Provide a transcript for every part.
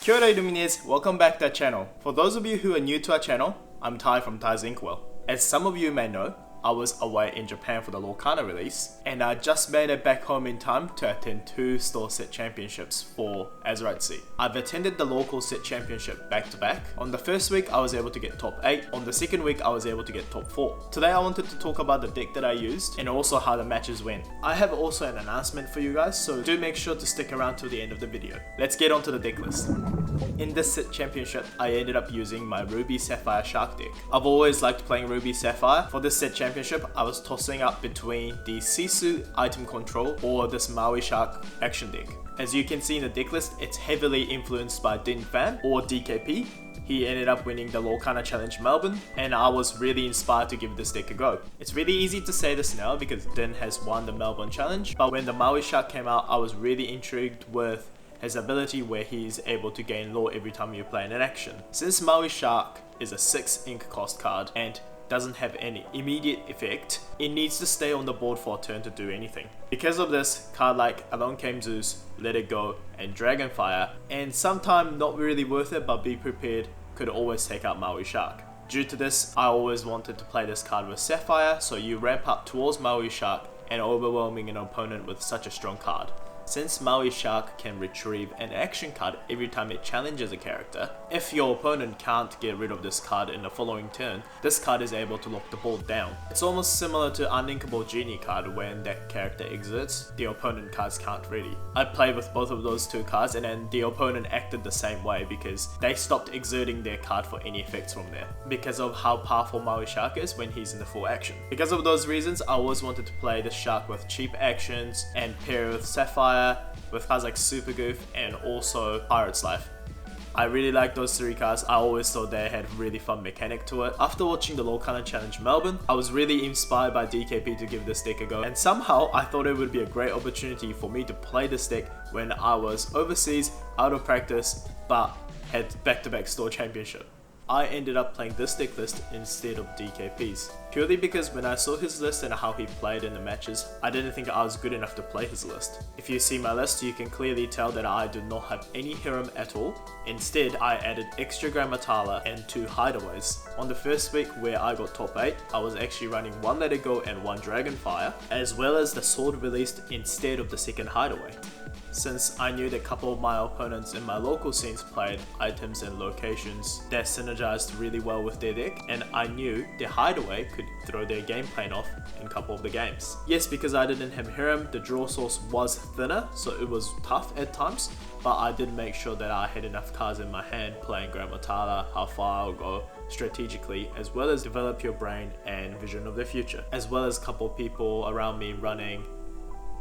Kia ora Illuminates, welcome back to our channel. For those of you who are new to our channel, I'm Ty from Ty's Inkwell. As some of you may know, I was away in Japan for the Lorcana release, and I just made it back home in time to attend 2 store set championships for AZURITE. I've attended the local set championship back to back. On the first week I was able to get top 8, on the second week I was able to get top 4. Today I wanted to talk about the deck that I used and also how the matches went. I have also an announcement for you guys, so do make sure to stick around till the end of the video. Let's get on to the deck list. In this set championship, I ended up using my Ruby Sapphire Shark deck. I've always liked playing Ruby Sapphire. For this set championship, I was tossing up between the Sisu item control or this Maui Shark action deck. As you can see in the deck list, it's heavily influenced by Dinh Pham or DKP. He ended up winning the Lorcana Challenge Melbourne, and I was really inspired to give this deck a go. It's really easy to say this now because Dinh has won the Melbourne Challenge, but when the Maui Shark came out, I was really intrigued with his ability where he is able to gain lore every time you play in an action. Since Maui Shark is a 6 ink cost card and doesn't have any immediate effect, it needs to stay on the board for a turn to do anything. Because of this, card like Along Came Zeus, Let It Go, and Dragonfire, and sometime not really worth it but be prepared, could always take out Maui Shark. Due to this, I always wanted to play this card with Sapphire, so you ramp up towards Maui Shark and overwhelming an opponent with such a strong card. Since Maui Shark can retrieve an action card every time it challenges a character, if your opponent can't get rid of this card in the following turn, this card is able to lock the board down. It's almost similar to Uninkable Genie card when that character exits, the opponent cards can't really. I played with both of those 2 cards and then the opponent acted the same way because they stopped exerting their card for any effects from there because of how powerful Maui Shark is when he's in the full action. Because of those reasons, I always wanted to play the Shark with cheap actions and pair it with Sapphire with cards like Super Goof and also Pirate's Life. I really like those 3 cards. I always thought they had really fun mechanic to it. After watching the Lorcana Challenge Melbourne, I was really inspired by DKP to give this deck a go, and somehow I thought it would be a great opportunity for me to play this deck when I was overseas, out of practice, but had back-to-back store championship. I ended up playing this deck list instead of DKP's, purely because when I saw his list and how he played in the matches, I didn't think I was good enough to play his list. If you see my list, you can clearly tell that I do not have any Hiram at all. Instead, I added extra Grammatala and 2 hideaways. On the first week where I got top 8, I was actually running 1 Let It Go and 1 Dragonfire, as well as the sword released instead of the second hideaway. Since I knew that a couple of my opponents in my local scenes played items and locations that synergized really well with their deck, and I knew their hideaway could throw their game plan off in a couple of the games. Yes, because I didn't have Hiram, the draw source was thinner, so it was tough at times, but I did make sure that I had enough cards in my hand playing Grammatala, how far I'll go strategically, as well as develop your brain and vision of the future, as well as a couple of people around me running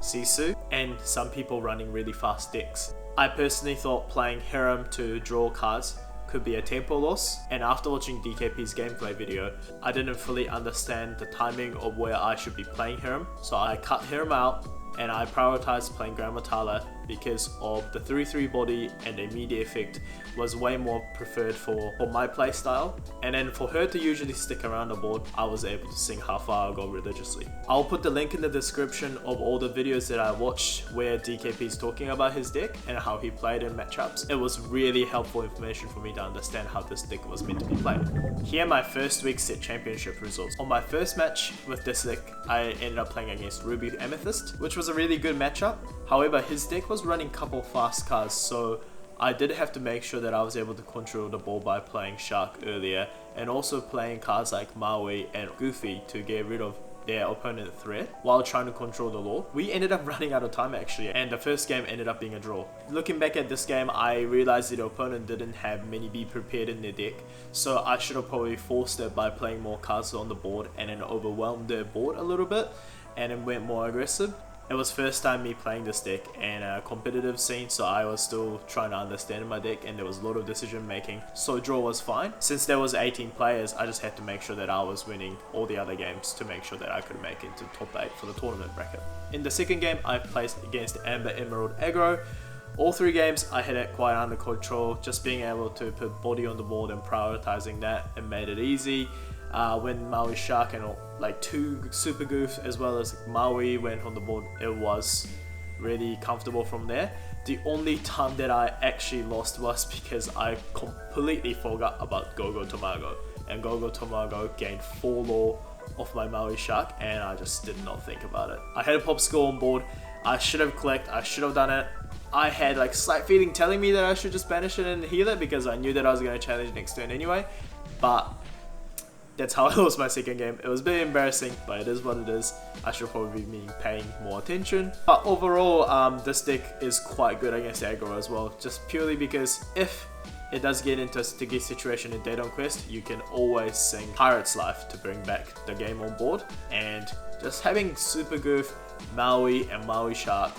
Sisu and some people running really fast decks. I personally thought playing Hiram to draw cards could be a tempo loss, and after watching DKP's gameplay video, I didn't fully understand the timing of where I should be playing Hiram, so I cut Hiram out and I prioritized playing Grammatala because of the 3-3 body and the immediate effect was way more preferred for my playstyle, and then for her to usually stick around the board, I was able to sing how far I'll go religiously. I'll put the link in the description of all the videos that I watched where DKP is talking about his deck and how he played in matchups. It was really helpful information for me to understand how this deck was meant to be played. Here are my first week set championship results. On my first match with this deck, I ended up playing against Ruby Amethyst, which was a really good matchup. However, his deck was running a couple fast cards, so I did have to make sure that I was able to control the ball by playing Shark earlier and also playing cards like Maui and Goofy to get rid of their opponent threat while trying to control the lore. We ended up running out of time actually, and the first game ended up being a draw. Looking back at this game, I realized that the opponent didn't have many Be Prepared in their deck, so I should have probably forced it by playing more cards on the board and then overwhelmed their board a little bit and then went more aggressive. It was first time me playing this deck in a competitive scene, so I was still trying to understand my deck and there was a lot of decision making, so draw was fine. Since there was 18 players, I just had to make sure that I was winning all the other games to make sure that I could make it to top 8 for the tournament bracket. In the second game, I placed against Amber Emerald Aggro. All 3 games I had it quite under control, just being able to put body on the board and prioritizing that and made it easy. When Maui Shark and like 2 Super Goof as well as Maui went on the board, it was really comfortable from there. The only time that I actually lost was because I completely forgot about Gogo Tomago, and Gogo Tomago gained 4 lore of my Maui Shark, and I just did not think about it. I had a popsicle on board. I should have collected, I should have done it. I had like slight feeling telling me that I should just banish it and heal it because I knew that I was going to challenge next turn anyway, but that's how I lost my second game. It was a bit embarrassing, but it is what it is. I should probably be paying more attention. But overall, this deck is quite good against aggro as well, just purely because if it does get into a sticky situation in Dead on Quest, you can always sing Pirate's Life to bring back the game on board. And just having Super Goof, Maui and Maui Shark,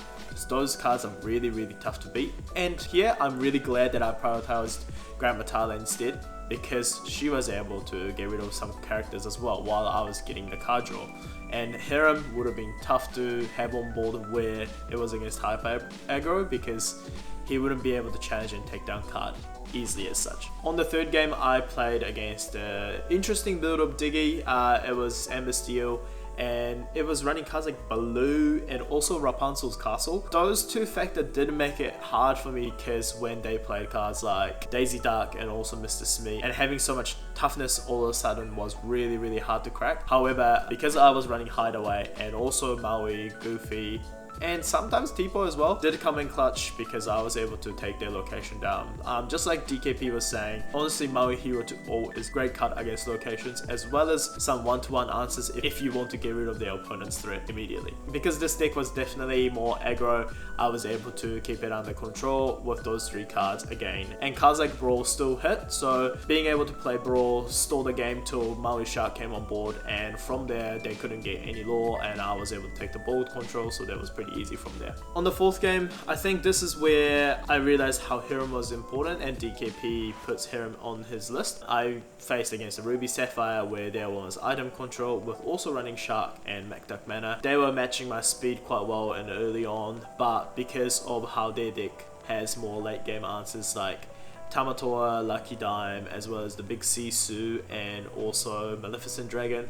those cards are really tough to beat. And here I'm really glad that I prioritized Grand Matala instead, because she was able to get rid of some characters as well while I was getting the card draw. And Hiram would have been tough to have on board where it was against hyper aggro, because he wouldn't be able to challenge and take down card easily as such. On the third game, I played against an interesting build of Diggy. It was Amber Steel, and it was running cards like Baloo and also Rapunzel's Castle. Those two factors did make it hard for me, because when they played cards like Daisy Duck and also Mr. Smee, and having so much toughness all of a sudden was really hard to crack. However, because I was running Hideaway and also Maui, Goofy, and sometimes Tipo as well, did come in clutch because I was able to take their location down. Just like DKP was saying, honestly Maui Hero to All is great card against locations, as well as some one-to-one answers if you want to get rid of their opponent's threat immediately. Because this deck was definitely more aggro, I was able to keep it under control with those 3 cards again. And cards like Brawl still hit, so being able to play Brawl, stall the game till Maui Shark came on board, and from there they couldn't get any lore, and I was able to take the board control, so that was pretty easy from there. On the fourth game, I think this is where I realized how Hiram was important, and DKP puts Hiram on his list. I faced against a Ruby Sapphire where there was item control with also running Shark and MacDuck Mana. They were matching my speed quite well and early on, but because of how their deck has more late game answers like Tamatoa, Lucky Dime, as well as the Big Sisu and also Maleficent Dragon,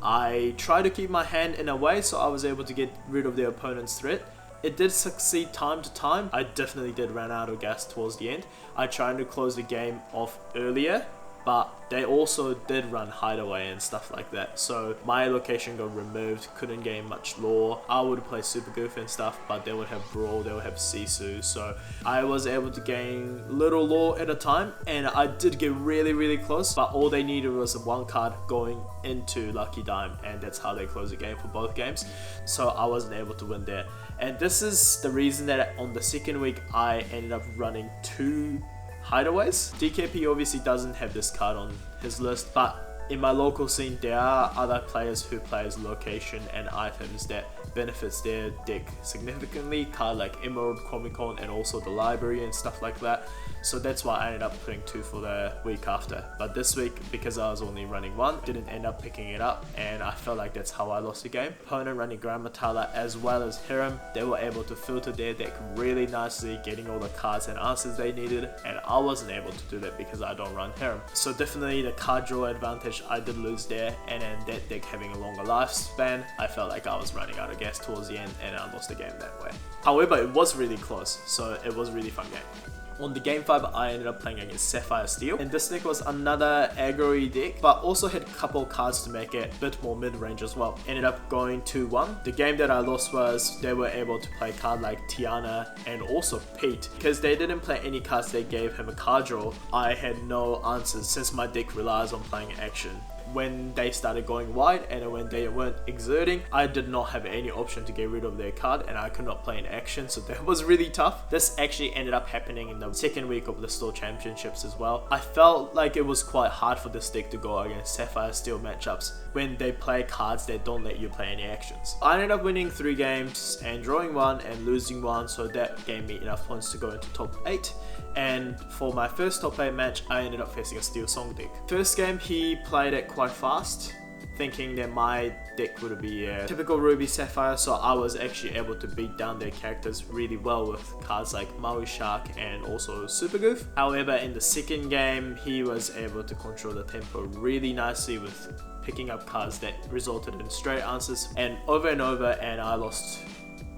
I tried to keep my hand in a way so I was able to get rid of their opponent's threat. It did succeed time to time. I definitely did run out of gas towards the end. I tried to close the game off earlier, but they also did run Hideaway and stuff like that, so my location got removed, couldn't gain much lore. I would play Super Goof and stuff, but they would have Brawl, they would have Sisu, so I was able to gain little lore at a time, and I did get really close, but all they needed was one card going into Lucky Dime, and that's how they closed the game for both games, so I wasn't able to win there. And this is the reason that on the second week I ended up running 2 Hideaways. DKP obviously doesn't have this card on his list, but in my local scene there are other players who plays location and items that benefits their deck significantly, card like Emerald, Comic-Con, and also the library and stuff like that. So that's why I ended up putting 2 for the week after. But this week, because I was only running 1, didn't end up picking it up, and I felt like that's how I lost the game. Opponent running Grand Matala as well as Hiram, they were able to filter their deck really nicely, getting all the cards and answers they needed, and I wasn't able to do that because I don't run Hiram. So definitely the card draw advantage I did lose there, and then that deck having a longer lifespan, I felt like I was running out of gas towards the end and I lost the game that way. However, it was really close, so it was a really fun game. On the game 5, I ended up playing against Sapphire Steel, and this deck was another aggro-y deck, but also had a couple cards to make it a bit more mid-range as well. Ended up going 2-1. The game that I lost was they were able to play card like Tiana and also Pete. Because they didn't play any cards that gave him a card draw, I had no answers since my deck relies on playing action. When they started going wide and when they weren't exerting, I did not have any option to get rid of their card, and I could not play in action, so that was really tough. This actually ended up happening in the second week of the store championships as well. I felt like it was quite hard for this deck to go against Sapphire Steel matchups when they play cards that don't let you play any actions. I ended up winning 3 games and drawing 1 and losing 1, so that gave me enough points to go into top 8. And for my first top 8 match, I ended up facing a Steel Song deck. First game, he played it quite fast, thinking that my deck would be a typical Ruby Sapphire, so I was actually able to beat down their characters really well with cards like Maui Shark and also Super Goof. However, in the second game, he was able to control the tempo really nicely with picking up cards that resulted in straight answers and over, and I lost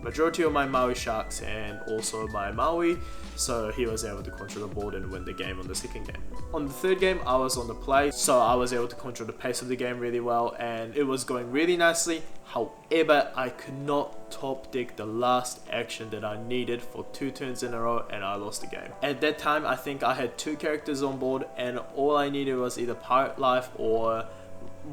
majority of my Maui Sharks and also my Maui, so he was able to control the board and win the game on the second game. On the third game, I was on the play, so I was able to control the pace of the game really well, and it was going really nicely. However, I could not top deck the last action that I needed for 2 turns in a row, and I lost the game. At that time, I think I had 2 characters on board, and all I needed was either Pirate Life or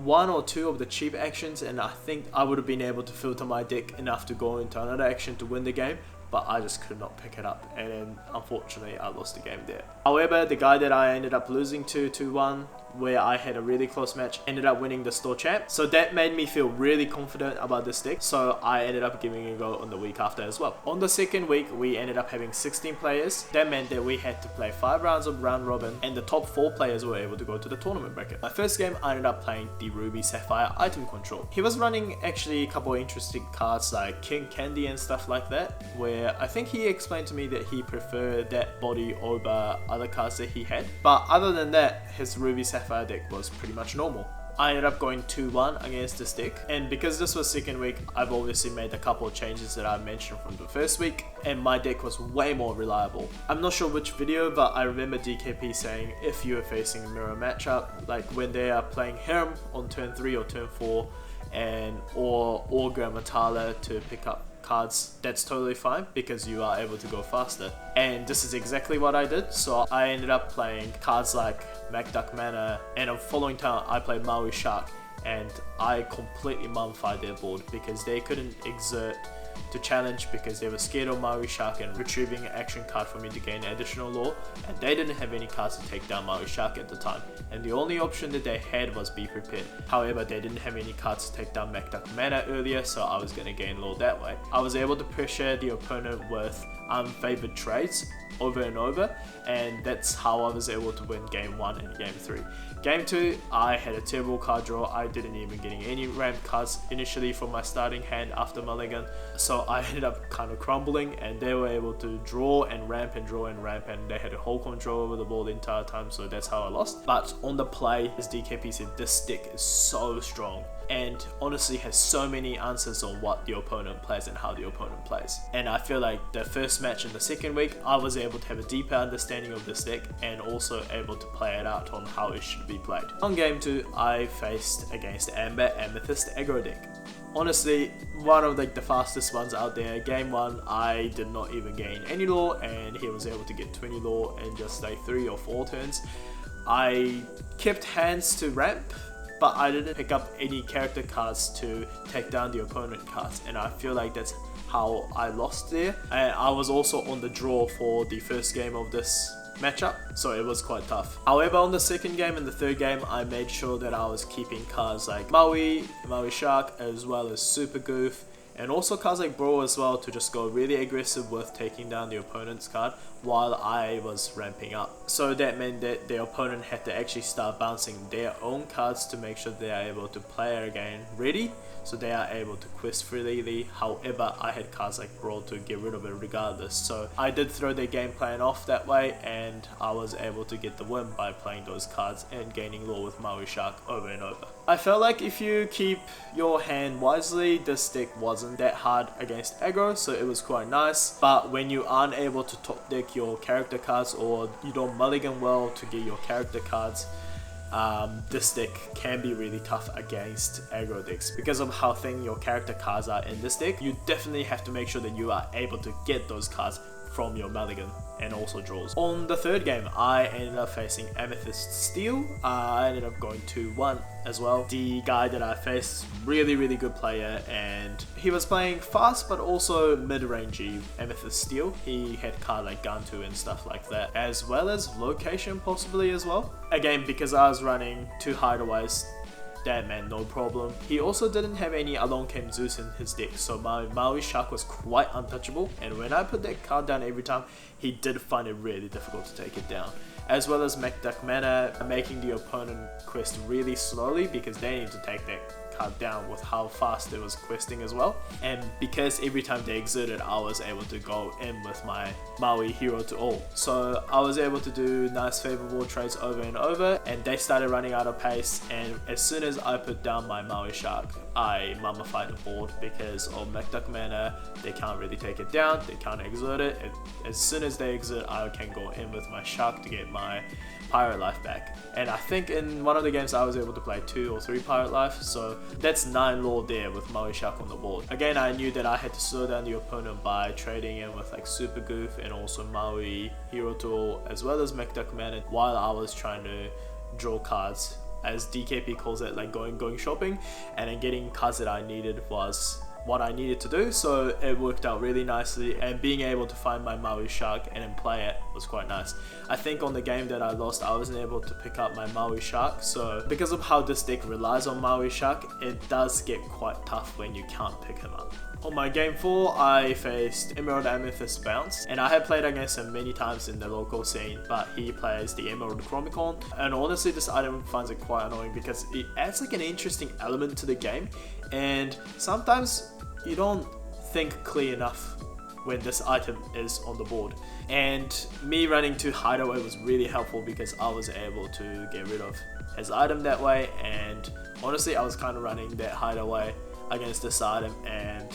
1 or 2 of the cheap actions, and I think I would have been able to filter my deck enough to go into another action to win the game, but I just could not pick it up, and then unfortunately I lost the game there. However, the guy that I ended up losing to 2-1, where I had a really close match, ended up winning the store champ, so that made me feel really confident about this deck, so I ended up giving it a go on the week after as well. On the second week, we ended up having 16 players. That meant that we had to play 5 rounds of round robin, and the top 4 players were able to go to the tournament bracket. My first game, I ended up playing the Ruby Sapphire item control. He was running actually a couple of interesting cards like King Candy and stuff like that, where I think he explained to me that he preferred that body over other cards that he had, but other than that, his Ruby Sapphire deck was pretty much normal. I ended up going 2-1 against this deck, and because this was second week, I've obviously made a couple of changes that I mentioned from the first week, and my deck was way more reliable. I'm not sure which video, but I remember DKP saying if you are facing a mirror matchup, like when they are playing Harem on turn 3 or turn 4, or Gramatala to pick up cards, that's totally fine because you are able to go faster. And this is exactly what I did, so I ended up playing cards like Macduck Manor, and on following turn I played Maui Shark, and I completely mummified their board because they couldn't exert to challenge because they were scared of Maui Shark and retrieving an action card for me to gain additional lore, and they didn't have any cards to take down Maui Shark at the time, and the only option that they had was Be Prepared. However, they didn't have any cards to take down Macduck Manor earlier, so I was going to gain lore that way. I was able to pressure the opponent with unfavored trades over and over, and that's how I was able to win game 1 and game 3. Game 2, I had a terrible card draw. I didn't even getting any ramp cards initially from my starting hand after Mulligan, so I ended up kind of crumbling, and they were able to draw and ramp and draw and ramp, and they had a whole control over the ball the entire time, so that's how I lost. But on the play, as DKP said, this deck is so strong and honestly has so many answers on what the opponent plays and how the opponent plays. And I feel like the first match in the second week, I was able to have a deeper understanding of this deck and also able to play it out on how it should be played. On game 2, I faced against Amber Amethyst aggro deck. Honestly, one of the fastest ones out there. Game 1, I did not even gain any lore, and he was able to get 20 lore in just 3 or 4 turns. I kept hands to ramp, but I didn't pick up any character cards to take down the opponent cards, and I feel like that's how I lost there. And I was also on the draw for the first game of this matchup, so it was quite tough. However, on the second game and the third game, I made sure that I was keeping cards like Maui Shark, as well as Super Goof, and also cards like Brawl as well, to just go really aggressive with taking down the opponent's card while I was ramping up. So that meant that the opponent had to actually start bouncing their own cards to make sure they are able to play again ready, so they are able to quest freely. However, I had cards like Brawl to get rid of it regardless, so I did throw their game plan off that way, and I was able to get the win by playing those cards and gaining lore with Maui Shark over and over. I felt like if you keep your hand wisely, this deck wasn't that hard against aggro, so it was quite nice. But when you aren't able to top deck your character cards, or you don't mulligan well to get your character cards, this deck can be really tough against aggro decks. Because of how thin your character cards are in this deck, you definitely have to make sure that you are able to get those cards from your mulligan and also draws. On the third game, I ended up facing Amethyst Steel. I ended up going 2-1 as well. The guy that I faced, really good player, and he was playing fast but also mid-rangey Amethyst Steel. He had card like Gantu and stuff like that, as well as location possibly as well. Again, because I was running 2 hideaways, that meant no problem. He also didn't have any Along Came Zeus in his deck, so my Maui Shark was quite untouchable, and when I put that card down every time, he did find it really difficult to take it down. As well as Macduck Manor, making the opponent quest really slowly because they need to take that card down with how fast it was questing as well. And because every time they exerted, I was able to go in with my Maui Hero to All. So I was able to do nice favorable trades over and over, and they started running out of pace, and as soon as I put down my Maui Shark, I mummified the board because of McDuck mana. They can't really take it down, they can't exert it. As soon as they exert, I can go in with my shark to get my pirate life back. And I think in one of the games I was able to play 2 or 3 pirate life, so that's 9 lore there with Maui Shark on the board. Again, I knew that I had to slow down the opponent by trading in with like Super Goof and also Maui Hero Tool as well as McDuck mana while I was trying to draw cards, as DKP calls it, like going shopping, and then getting cards that I needed was what I needed to do. So it worked out really nicely, and being able to find my Maui Shark and then play it was quite nice. I think on the game that I lost, I wasn't able to pick up my Maui Shark, so because of how this deck relies on Maui Shark, it does get quite tough when you can't pick him up. On my game 4, I faced Emerald Amethyst Bounce, and I had played against him many times in the local scene, but he plays the Emerald Chromicon, and honestly this item finds it quite annoying because it adds like an interesting element to the game, and sometimes you don't think clear enough when this item is on the board. And me running to Hideaway was really helpful because I was able to get rid of his item that way, and honestly I was kind of running that Hideaway against this item and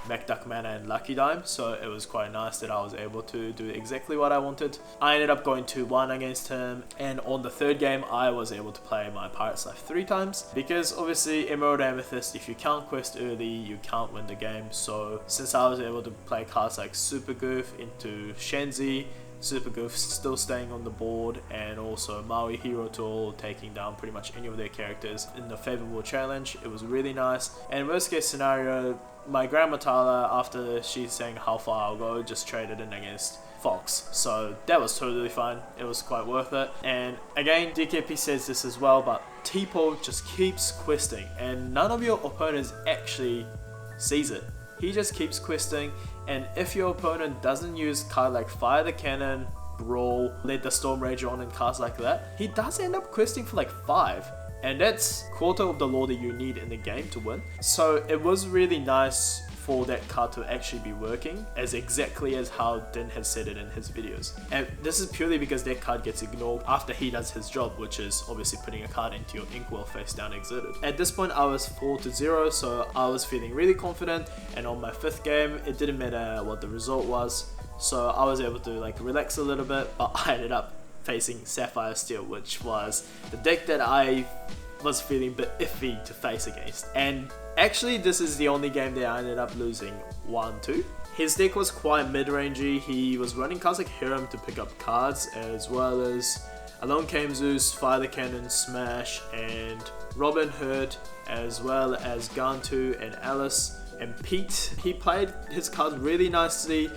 McDuck mana and Lucky Dime, so it was quite nice that I was able to do exactly what I wanted. I ended up going 2-1 against him, and on the third game I was able to play my Pirate's Life 3 times because obviously Emerald Amethyst, if you can't quest early you can't win the game. So since I was able to play cards like Super Goof into Shenzi, Super Goof still staying on the board, and also Maui Hero Tool taking down pretty much any of their characters in the favorable challenge, it was really nice. And worst case scenario, my Grandma Tala, after she's saying how far I'll go, just traded in against Fox, so that was totally fine. It was quite worth it. And again, DKP says this as well, but Tipo just keeps questing and none of your opponents actually sees it. He just keeps questing, and if your opponent doesn't use card like Fire the Cannon, Brawl, Let the Storm Rage on and cards like that, he does end up questing for like 5. And that's quarter of the lore that you need in the game to win. So it was really nice for that card to actually be working as exactly as how Dinh has said it in his videos. And this is purely because that card gets ignored after he does his job, which is obviously putting a card into your Inkwell face down exerted. At this point I was 4-0, so I was feeling really confident, and on my 5th game it didn't matter what the result was, so I was able to like relax a little bit, but I ended up facing Sapphire Steel, which was the deck that I was feeling a bit iffy to face against. And actually this is the only game that I ended up losing 1-2. His deck was quite mid-rangey. He was running cards like Hiram to pick up cards, as well as Along Came Zeus, Fire the Cannon, Smash, and Robin Hood, as well as Gantu and Alice and Pete. He played his cards really nicely,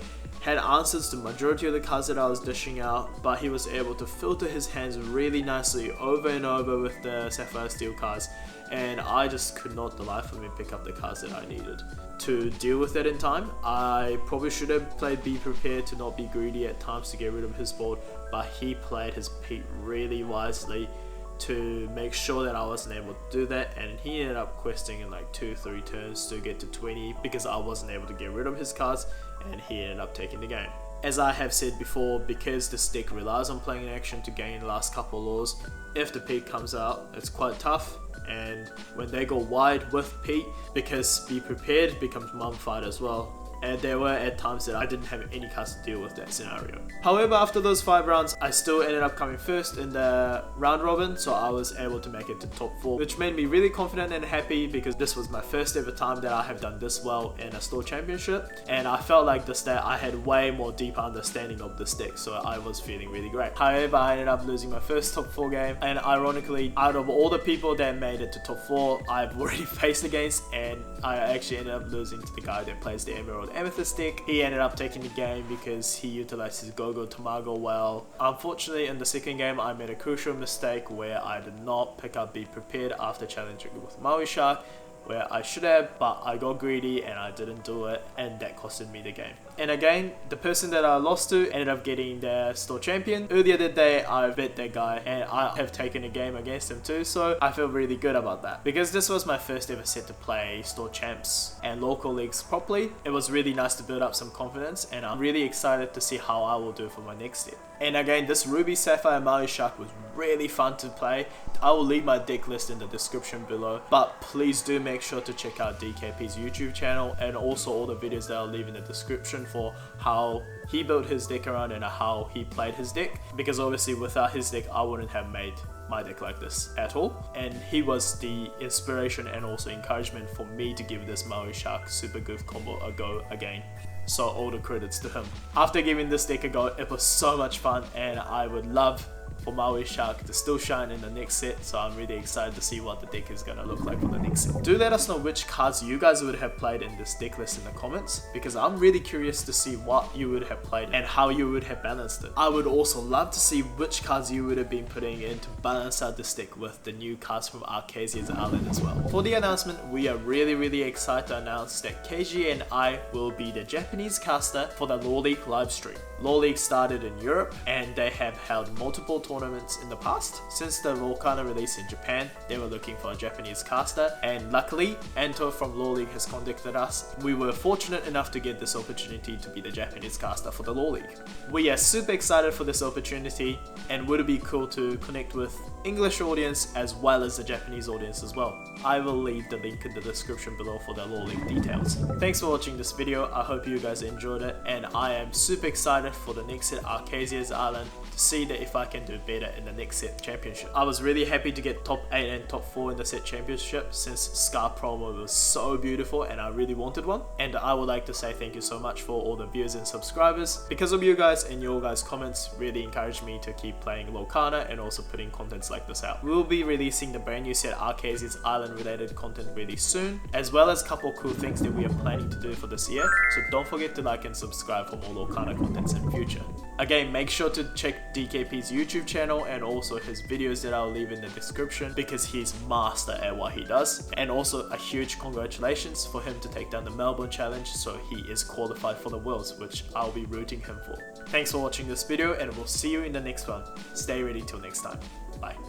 had answers to majority of the cards that I was dishing out, but he was able to filter his hands really nicely over and over with the Sapphire Steel cards, and I just could not the life of me pick up the cards that I needed to deal with it in time. I probably should have played Be Prepared to not be greedy at times to get rid of his board, but he played his Pete really wisely to make sure that I wasn't able to do that, and he ended up questing in like 2-3 turns to get to 20 because I wasn't able to get rid of his cards, and he ended up taking the game. As I have said before, because this deck relies on playing action to gain the last couple of lures, if the Pete comes out, it's quite tough, and when they go wide with Pete, because Be Prepared becomes mummified as well, and there were at times that I didn't have any cards to deal with that scenario. However, after those 5 rounds, I still ended up coming first in the round robin, so I was able to make it to top 4, which made me really confident and happy because this was my first ever time that I have done this well in a store championship, and I felt like I had way more deeper understanding of this deck, so I was feeling really great. However, I ended up losing my first top 4 game, and ironically, out of all the people that made it to top 4, I've already faced against, and I actually ended up losing to the guy that plays the Emerald Amethyst deck. He ended up taking the game because he utilized his Go-Go Tamago well. Unfortunately, in the second game, I made a crucial mistake where I did not pick up Be Prepared after challenging with Maui Shark, where I should have, but I got greedy and I didn't do it, and that costed me the game. And again, the person that I lost to ended up getting their store champion. Earlier that day, I bet that guy and I have taken a game against him too, so I feel really good about that. Because this was my first ever set to play store champs and local leagues properly, it was really nice to build up some confidence, and I'm really excited to see how I will do for my next set. And again, this Ruby Sapphire Maui Shark was really fun to play. I will leave my deck list in the description below, but please do make sure to check out DKP's YouTube channel and also all the videos that I'll leave in the description for how he built his deck around and how he played his deck, because obviously without his deck I wouldn't have made my deck like this at all, and he was the inspiration and also encouragement for me to give this Maui Shark Super Goof combo a go again. So all the credits to him. After giving this deck a go, it was so much fun, and I would love for Maui Shark to still shine in the next set, so I'm really excited to see what the deck is gonna look like for the next set. Do let us know which cards you guys would have played in this deck list in the comments, because I'm really curious to see what you would have played and how you would have balanced it. I would also love to see which cards you would have been putting in to balance out this deck with the new cards from Arcasia's Island as well. For the announcement, we are really excited to announce that KG and I will be the Japanese caster for the Lore League livestream. Lore League started in Europe and they have held multiple tournaments in the past. Since the Lorcana release in Japan, they were looking for a Japanese caster, and luckily Anto from Lore League has contacted us. We were fortunate enough to get this opportunity to be the Japanese caster for the Lore League. We are super excited for this opportunity, and would it be cool to connect with English audience as well as the Japanese audience as well. I will leave the link in the description below for the Lore League details. Thanks for watching this video, I hope you guys enjoyed it, and I am super excited for the next set Arcasia's Island to see that if I can do better in the next set championship. I was really happy to get top 8 and top 4 in the set championship since Scar promo was so beautiful and I really wanted one. And I would like to say thank you so much for all the viewers and subscribers. Because of you guys and your guys' comments really encouraged me to keep playing Lorcana and also putting contents like this out. We'll be releasing the brand new set Arcasia's Island related content really soon, as well as a couple cool things that we are planning to do for this year, so don't forget to like and subscribe for more Lorcana contents in future. Again, make sure to check DKP's YouTube channel and also his videos that I'll leave in the description, because he's master at what he does. And also a huge congratulations for him to take down the Melbourne Challenge, so he is qualified for the Worlds, which I'll be rooting him for. Thanks for watching this video, and we'll see you in the next one. Stay ready till next time. Bye.